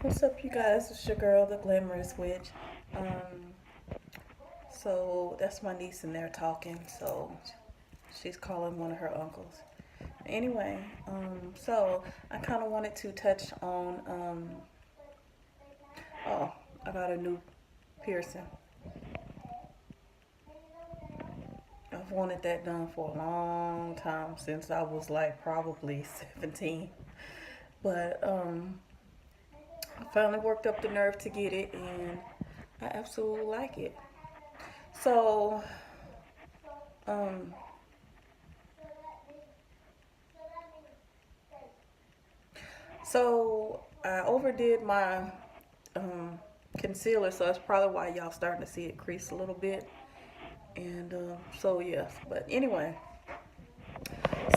What's up, you guys? It's your girl, the Glamorous Witch. Um, so that's my niece in there talking. So she's calling one of her uncles. Anyway, so I kind of wanted to touch on. Oh, I got a new piercing. I've wanted that done for a long time since I was like probably 17. But I finally worked up the nerve to get it, and I absolutely like it. So um, So I overdid my um, concealer, so that's probably why y'all starting to see it crease a little bit. And so yes, but anyway,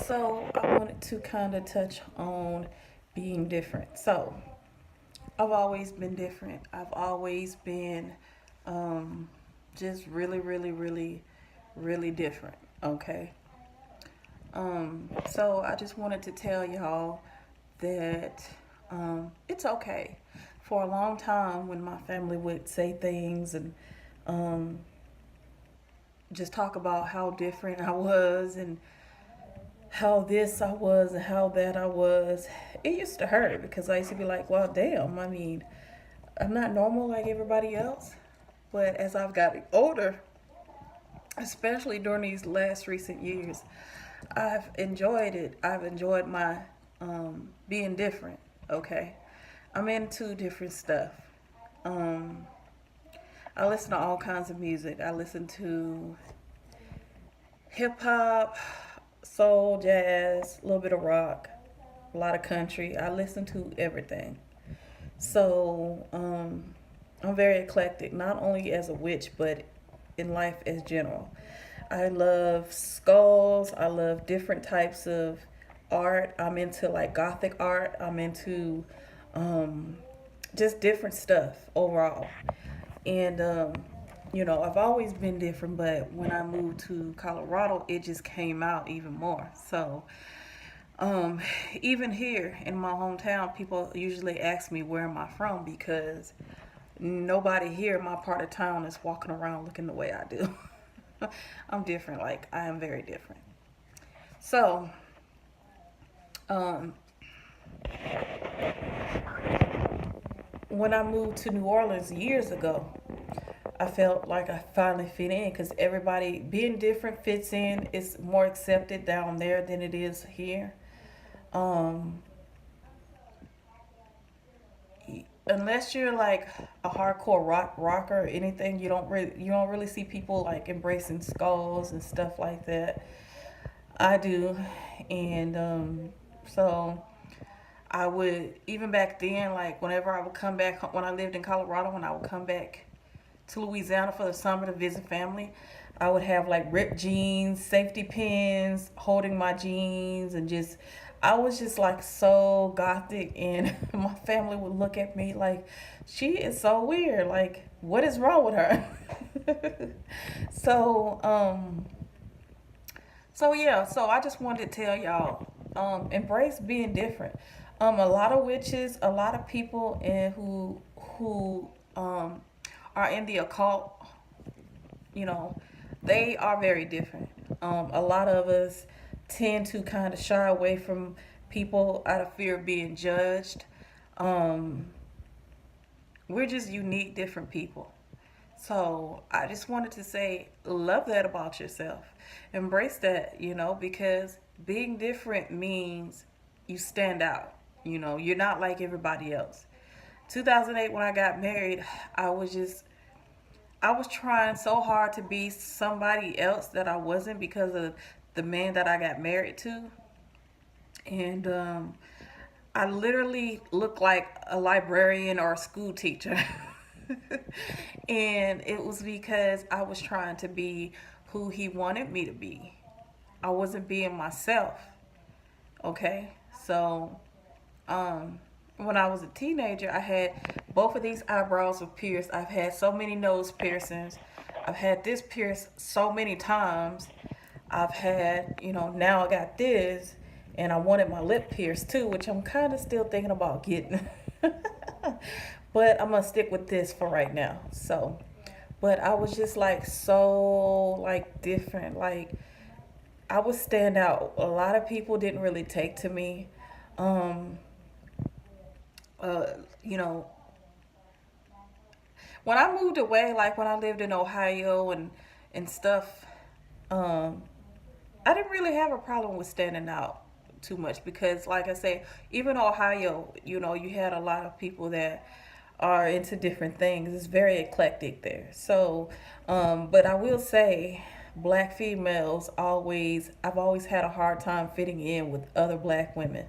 so I wanted to kind of touch on being different. So I've always been different. I've always been um, just really, really, really, really different. Okay. So I just wanted to tell y'all that it's okay. For a long time, when my family would say things and um, just talk about how different I was and how this I was and how that I was, it used to hurt because I used to be like, well, damn, I mean, I'm not normal like everybody else. But as I've gotten older, especially during these last recent years, I've enjoyed it. I've enjoyed my being different. Okay, I'm into different stuff. Um, I listen to all kinds of music. I listen to hip hop, soul, jazz, a little bit of rock, a lot of country. I listen to everything. So I'm very eclectic, not only as a witch, but in life as general. I love skulls. I love different types of art. I'm into like gothic art. I'm into um, just different stuff overall. And I've always been different, but when I moved to Colorado, it just came out even more. So um, even here in my hometown, people usually ask me where am I from because nobody here in my part of town is walking around looking the way I do. I'm different. Like I am very different. So um, when I moved to New Orleans years ago, I felt like I finally fit in because everybody being different fits in. It's more accepted down there than it is here. Um, Unless you're like a hardcore rocker or anything, you don't really see people like embracing skulls and stuff like that. I do, and so I would even back then, like whenever I would come back when I lived in Colorado, when I would come back to Louisiana for the summer to visit family, I would have like ripped jeans, safety pins, holding my jeans, and just I was just like so gothic, and my family would look at me like she is so weird. Like, what is wrong with her? so so yeah, so I just wanted to tell y'all, embrace being different. A lot of witches, a lot of people and who are in the occult, you know, they are very different. A lot of us tend to kind of shy away from people out of fear of being judged. Um, we're just unique, different people. So I just wanted to say, love that about yourself. Embrace that, because being different means you stand out. You're not like everybody else. 2008, when I got married, I was just, I was trying so hard to be somebody else that I wasn't because of the man that I got married to. And I literally looked like a librarian or a school teacher. And it was because I was trying to be who he wanted me to be. I wasn't being myself. Okay? So, um, when I was a teenager, I had both of these eyebrows were pierced. I've had so many nose piercings. I've had this pierced so many times. I've had, now I got this, and I wanted my lip pierced too, which I'm kind of still thinking about getting. But I'm gonna stick with this for right now. So, but I was just like so like different. Like I would stand out. A lot of people didn't really take to me. Um, uh, you know, when I moved away, like when I lived in Ohio and stuff, um, I didn't really have a problem with standing out too much because, like I say, even Ohio, you had a lot of people that are into different things. It's very eclectic there. So, but I will say, black females I've always had a hard time fitting in with other black women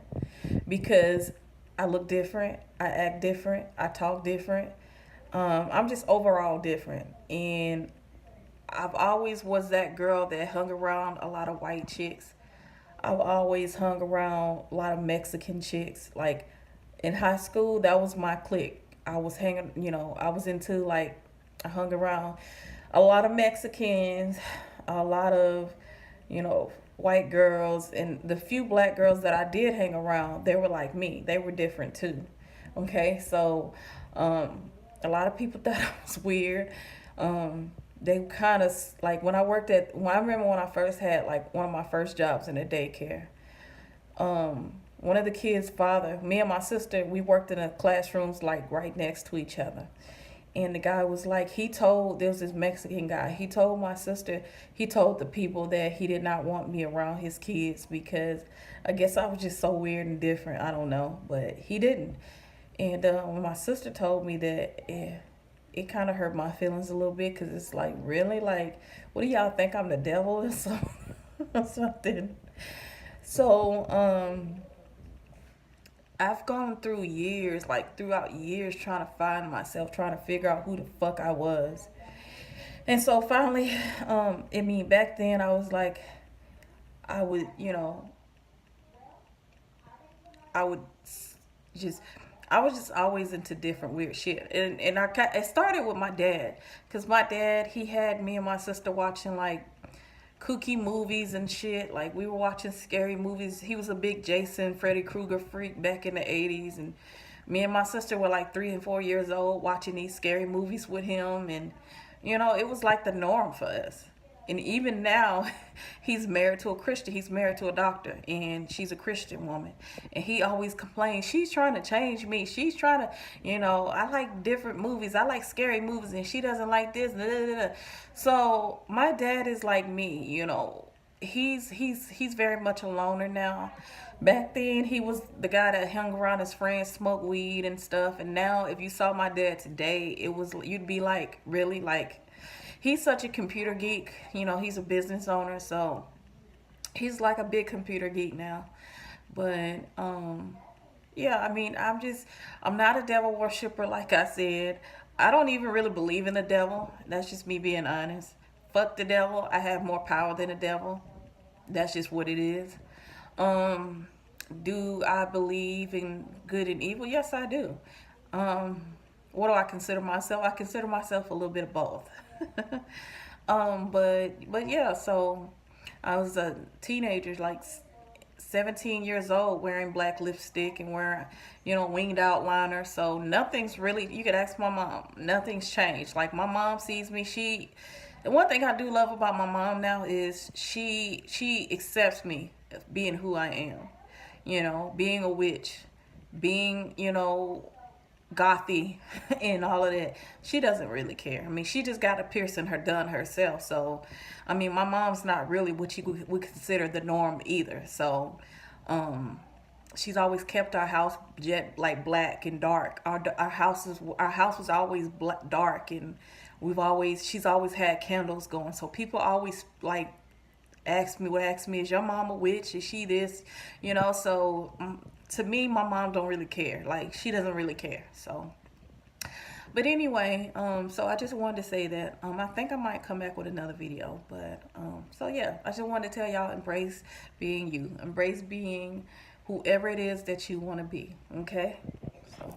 because I look different, I act different, I talk different. I'm just overall different, and I've always was that girl that hung around a lot of white chicks. I've always hung around a lot of Mexican chicks. Like in high school, that was my clique. I was hanging, I was into like, I hung around a lot of Mexicans, a lot of, white girls, and the few black girls that I did hang around, they were like me. They were different too. Okay, so a lot of people thought I was weird. They kind of like when I remember when I first had like one of my first jobs in a daycare. One of the kids' father, me and my sister, we worked in a classrooms like right next to each other. And the guy was like, there was this Mexican guy. He told my sister, he told the people that he did not want me around his kids because I guess I was just so weird and different. I don't know, but he didn't. And when my sister told me that, it kind of hurt my feelings a little bit because it's like, really? Like, what do y'all think I'm the devil or something? Or something? So, I've gone through years, like throughout years, trying to find myself, trying to figure out who the fuck I was. And so finally, back then I was like, I would, I would just, I was just always into different weird shit. And it started with my dad. Because my dad, he had me and my sister watching like kooky movies and shit. Like we were watching scary movies. He was a big Jason, Freddy Krueger freak back in the 80s. And me and my sister were like 3 and 4 years old watching these scary movies with him. And, it was like the norm for us. And even now, he's married to a Christian. He's married to a doctor, and she's a Christian woman. And he always complains, she's trying to change me. She's trying to, I like different movies. I like scary movies, and she doesn't like this. Blah, blah, blah. So my dad is like me, He's very much a loner now. Back then, he was the guy that hung around his friends, smoked weed and stuff. And now, if you saw my dad today, you'd be like, really, like he's such a computer geek. He's a business owner, so he's like a big computer geek now. But yeah, I'm not a devil worshiper like I said. I don't even really believe in the devil. That's just me being honest. Fuck the devil. I have more power than the devil. That's just what it is. Um, do I believe in good and evil? Yes, I do. Um, what do I consider myself? I consider myself a little bit of both. But yeah, so I was a teenager, like 17 years old, wearing black lipstick and wearing, winged outliner. So nothing's really, you could ask my mom, nothing's changed. Like my mom sees me, the one thing I do love about my mom now is she accepts me as being who I am. Being a witch, being, gothy and all of that. She doesn't really care. She just got a piercing done herself. So, my mom's not really what you would consider the norm either. So, um, she's always kept our house jet like black and dark. Our house was always black, dark, and she's always had candles going. So people always like ask me, is your mom a witch? Is she this? So to me, my mom don't really care. Like she doesn't really care. So, but anyway, so I just wanted to say that I think I might come back with another video. But so yeah, I just wanted to tell y'all, embrace being you, embrace being whoever it is that you want to be. Okay, so.